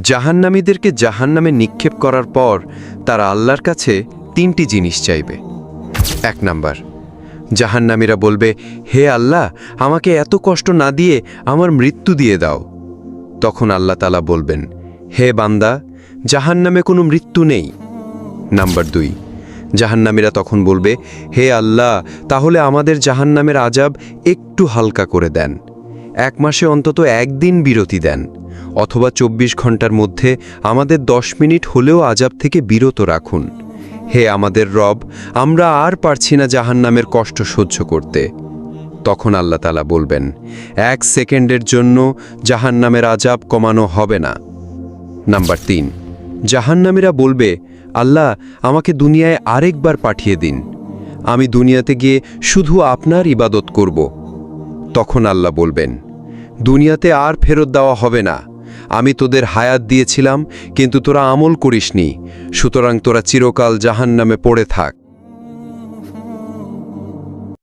জাহান্নামীদেরকে জাহান্নামে নিক্ষেপ করার পর তারা আল্লাহর কাছে 3টি জিনিস চাইবে। 1 নাম্বার, জাহান্নামীরা বলবে, হে আল্লাহ, আমাকে এত কষ্ট না দিয়ে আমার মৃত্যু দিয়ে দাও। তখন আল্লাহ তাআলা বলবেন, হে বান্দা, জাহান্নামে কোনো মৃত্যু নেই। নাম্বার 2, জাহান্নামীরা তখন বলবে, হে আল্লাহ, তাহলে আমাদের জাহান্নামের আযাব একটু হালকা করে দেন, 1 মাসে অন্তত 1 দিন বিরতি দেন, অথবা 24 ঘন্টার মধ্যে আমাদের 10 মিনিট হলেও আযাব থেকে বিরত রাখুন। হে আমাদের রব, আমরা আর পারছি না জাহান্নামের কষ্ট সহ্য করতে। তখন আল্লাহ তাআলা বলবেন, 1 সেকেন্ডের জন্য জাহান্নামের আযাব কমানো হবে না। নাম্বার 3, জাহান্নামীরা বলবে, আল্লাহ, আমাকে দুনিয়ায় আরেকবার পাঠিয়ে দিন, আমি দুনিয়াতে গিয়ে শুধু আপনার ইবাদত করব। তখন আল্লাহ বলবেন, দুনিয়াতে আর ফেরত দেওয়া হবে না, আমি তোদের হায়াত দিয়েছিলাম কিন্তু তোরা আমল করিসনি, সুতরাং তোরা চিরকাল জাহান্নামে পড়ে থাক।